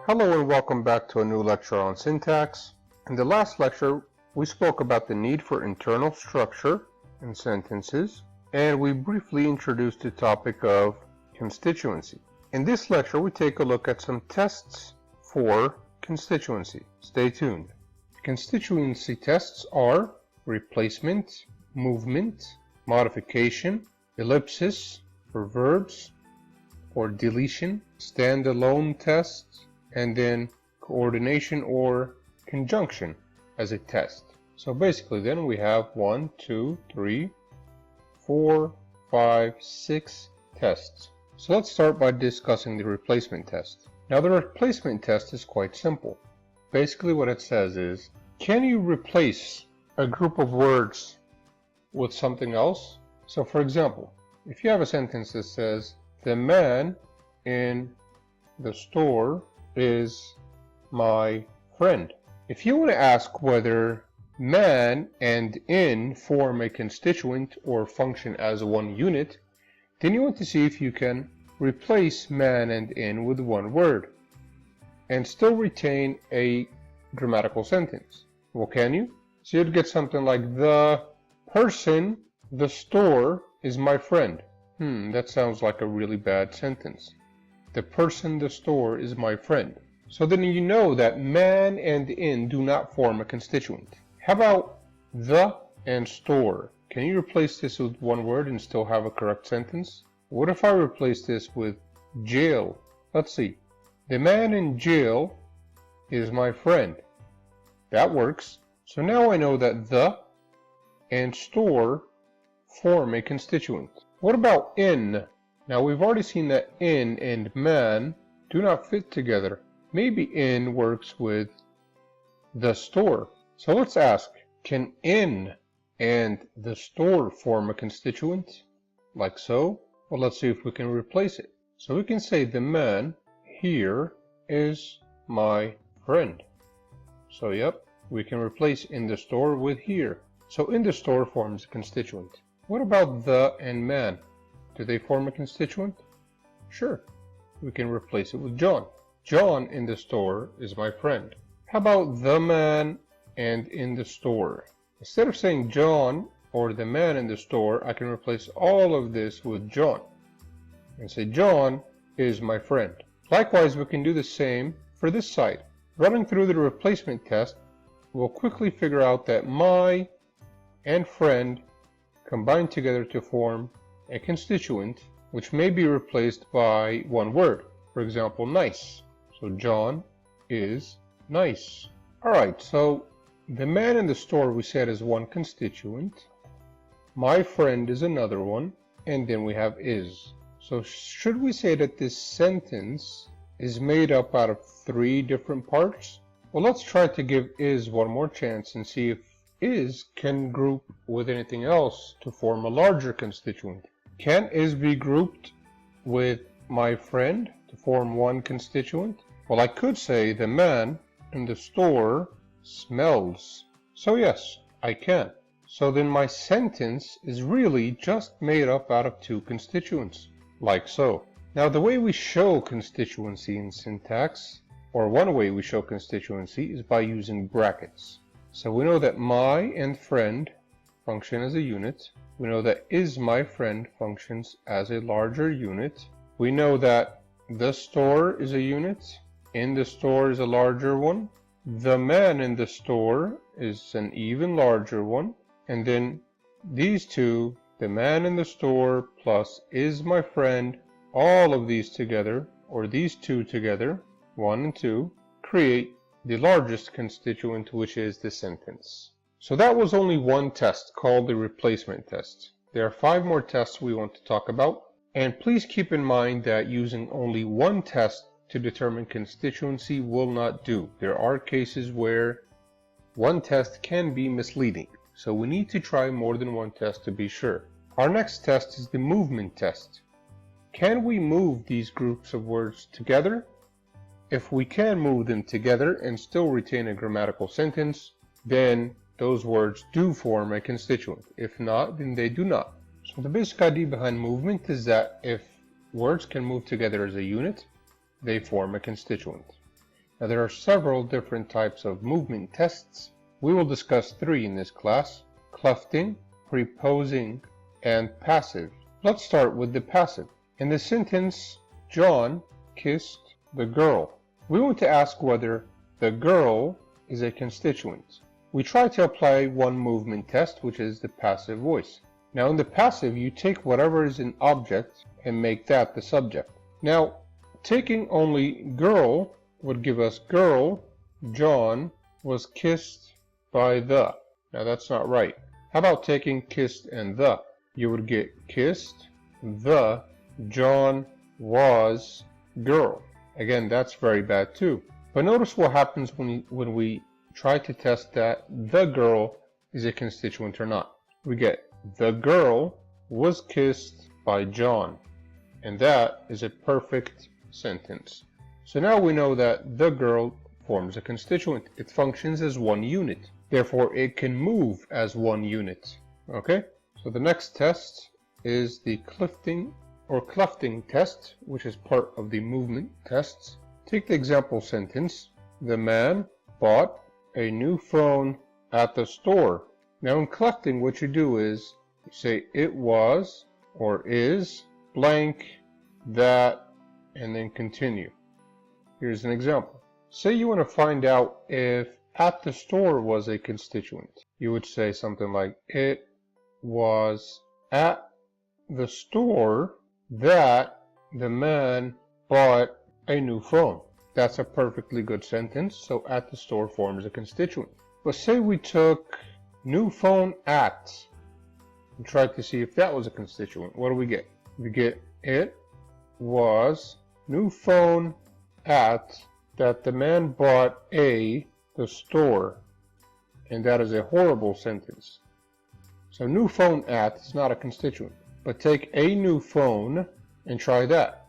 Hello and welcome back to a new lecture on syntax. In the last lecture, we spoke about the need for internal structure in sentences, and we briefly introduced the topic of constituency. In this lecture, we take a look at some tests for constituency. Stay tuned. Constituency tests are replacement, movement, modification, ellipsis for verbs, or deletion, standalone tests, and then coordination or conjunction as a test. So basically then we have 1, 2, 3, 4, 5, 6 tests. So let's start by discussing the replacement test. Now the replacement test is quite simple. Basically what it says is, can you replace a group of words with something else? So for example, if you have a sentence that says, the man in the store is my friend. If you want to ask whether man and in form a constituent or function as one unit, then you want to see if you can replace man and in with one word and still retain a grammatical sentence. Well, can you? So you'd get something like, the person, the store, is my friend. That sounds like a really bad sentence. The person, the store, is my friend. So then you know that man and in do not form a constituent. How about the and store? Can you replace this with one word and still have a correct sentence? What if I replace this with jail? Let's see. The man in jail is my friend. That works. So now I know that the and store form a constituent. What about in? Now we've already seen that in and man do not fit together. Maybe in works with the store. So let's ask, can in and the store form a constituent? Like so? Well, let's see if we can replace it. So we can say the man here is my friend. So yep, we can replace in the store with here. So in the store forms a constituent. What about the and man? Do they form a constituent? Sure. We can replace it with John. John in the store is my friend. How about the man and in the store? Instead of saying John or the man in the store, I can replace all of this with John and say John is my friend. Likewise, we can do the same for this side. Running through the replacement test, we'll quickly figure out that my and friend combine together to form a constituent which may be replaced by one word. For example, nice. So John is nice. Alright, so the man in the store we said is one constituent. My friend is another one. And then we have is. So should we say that this sentence is made up out of 3 different parts? Well, let's try to give is one more chance and see if is can group with anything else to form a larger constituent. Can is be grouped with my friend to form one constituent? Well, I could say the man in the store smells. So yes, I can. So then my sentence is really just made up out of 2 constituents, like so. Now the way we show constituency in syntax, or one way we show constituency, is by using brackets. So we know that my and friend function as a unit. We know that is my friend functions as a larger unit. We know that the store is a unit. In the store is a larger one. The man in the store is an even larger one. And then these two, the man in the store plus is my friend, all of these together, or these 2 together, 1 and 2, create the largest constituent, which is the sentence. So that was only one test called the replacement test. There are 5 more tests we want to talk about, and please keep in mind that using only one test to determine constituency will not do. There are cases where one test can be misleading, so we need to try more than one test to be sure. Our next test is the movement test. Can we move these groups of words together? If we can move them together and still retain a grammatical sentence, then those words do form a constituent. If not, then they do not. So the basic idea behind movement is that if words can move together as a unit, they form a constituent. Now there are several different types of movement tests. We will discuss 3 in this class: clefting, preposing, and passive. Let's start with the passive. In the sentence, John kissed the girl, we want to ask whether the girl is a constituent. We try to apply one movement test, which is the passive voice. Now in the passive, you take whatever is an object and make that the subject. Now, taking only girl would give us girl, John was kissed by the. Now that's not right. How about taking kissed and the? You would get kissed, the, John was girl. Again, that's very bad too. But notice what happens when we try to test that the girl is a constituent or not. We get the girl was kissed by John. And that is a perfect sentence. So now we know that the girl forms a constituent. It functions as one unit. Therefore, it can move as one unit. Okay? So the next test is the clefting test, which is part of the movement tests. Take the example sentence. The man bought a new phone at the store. Now in clefting, what you do is you say it was or is blank that and then continue. Here's an example. Say you want to find out if at the store was a constituent. You would say something like it was at the store that the man bought a new phone. That's a perfectly good sentence, so at the store forms a constituent. But say we took new phone at and tried to see if that was a constituent. What do we get? We get it was new phone at that the man bought the store. And that is a horrible sentence. So new phone at is not a constituent. But take a new phone and try that.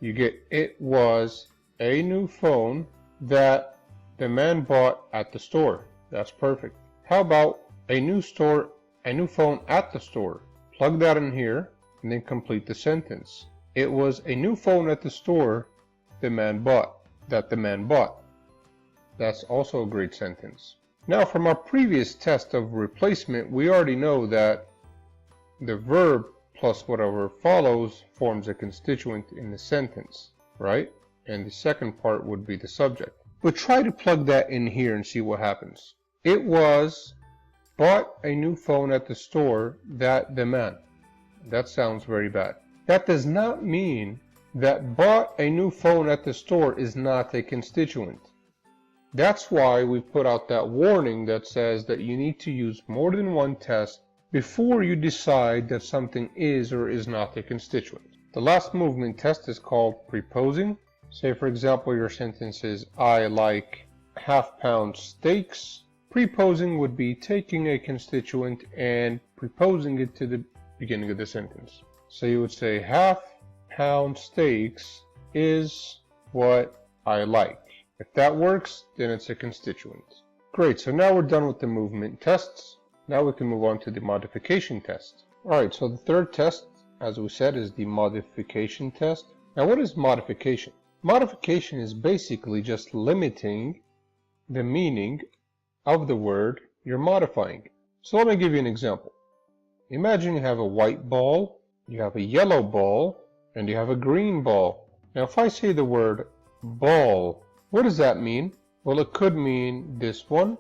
You get it was a new phone that the man bought at the store. That's perfect. How about a new phone at the store? Plug that in here and then complete the sentence. It was a new phone at the store that the man bought. That's also a great sentence. Now from our previous test of replacement, we already know that the verb plus whatever follows forms a constituent in the sentence, right? And the second part would be the subject. But try to plug that in here and see what happens. It was bought a new phone at the store that the man. That sounds very bad. That does not mean that bought a new phone at the store is not a constituent. That's why we put out that warning that says that you need to use more than one test before you decide that something is or is not a constituent. The last movement test is called preposing. Say for example your sentence is I like half-pound steaks. Preposing would be taking a constituent and preposing it to the beginning of the sentence. So you would say half-pound steaks is what I like. If that works, then it's a constituent. Great, so now we're done with the movement tests. Now we can move on to the modification test. Alright, so the third test, as we said, is the modification test. Now what is modification? Modification is basically just limiting the meaning of the word you're modifying. So let me give you an example. Imagine you have a white ball, you have a yellow ball, and you have a green ball. Now if I say the word ball, what does that mean? Well, it could mean this one,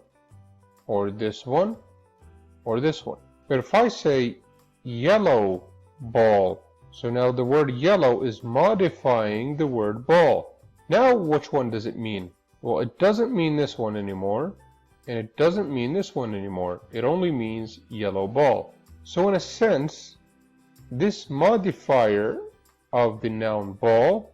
or this one, or this one. But if I say yellow ball, so now the word yellow is modifying the word ball. Now which one does it mean? Well, it doesn't mean this one anymore, and it doesn't mean this one anymore. It only means yellow ball. So in a sense, this modifier of the noun ball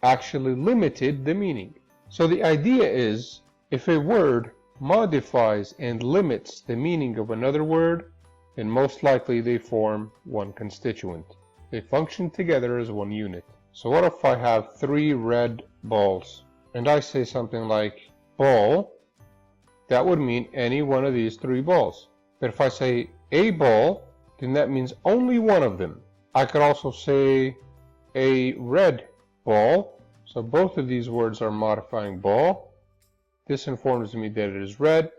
actually limited the meaning. So the idea is, if a word modifies and limits the meaning of another word, then most likely they form one constituent. They function together as one unit. So what if I have 3 red balls, and I say something like ball? That would mean any one of these 3 balls. But if I say a ball, then that means only one of them. I could also say a red ball, So both of these words are modifying ball. This informs me that it is red.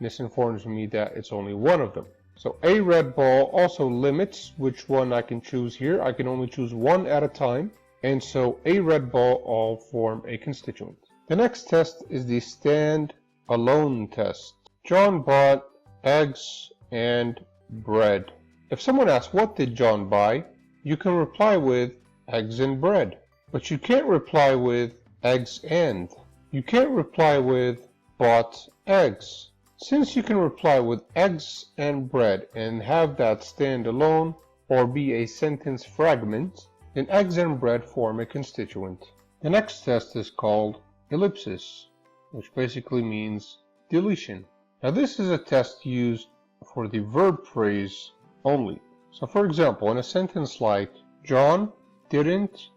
This informs me that it's only one of them. So a red ball also limits which one I can choose here. I can only choose one at a time. And so a red ball all form a constituent. The next test is the stand alone test. John bought eggs and bread. If someone asks, what did John buy? You can reply with eggs and bread. But you can't reply with eggs and. You can't reply with bought eggs. Since you can reply with eggs and bread and have that stand alone or be a sentence fragment, then eggs and bread form a constituent. The next test is called ellipsis, which basically means deletion. Now this is a test used for the verb phrase only. So for example, in a sentence like, John didn't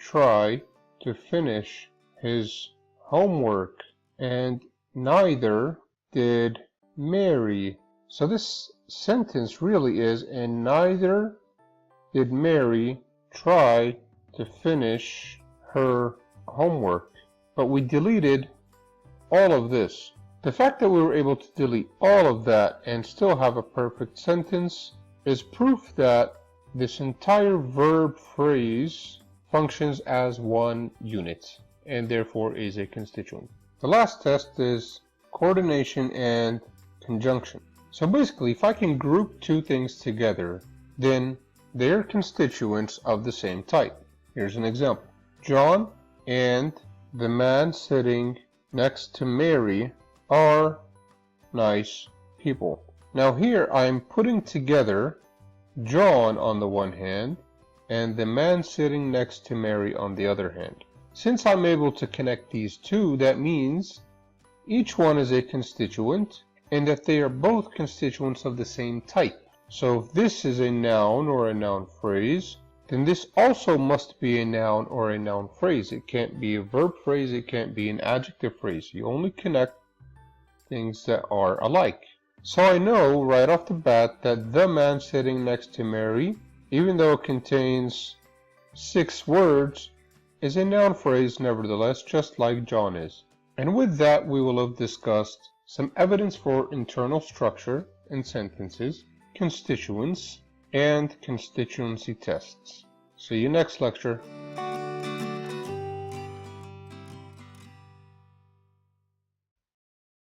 try to finish his homework and neither did Mary. So this sentence really is, and neither did Mary try to finish her homework. But we deleted all of this. The fact that we were able to delete all of that and still have a perfect sentence is proof that this entire verb phrase functions as one unit and therefore is a constituent. The last test is coordination and conjunction. So basically, if I can group two things together, then they're constituents of the same type. Here's an example. John and the man sitting next to Mary are nice people. Now here I'm putting together John on the one hand and the man sitting next to Mary on the other hand. Since I'm able to connect these two, that means each one is a constituent and that they are both constituents of the same type. So if this is a noun or a noun phrase, then this also must be a noun or a noun phrase. It can't be a verb phrase, it can't be an adjective phrase. You only connect things that are alike. So I know right off the bat that the man sitting next to Mary, even though it contains 6 words, is a noun phrase nevertheless, just like John is. And with that, we will have discussed some evidence for internal structure in sentences, constituents, and constituency tests. See you next lecture.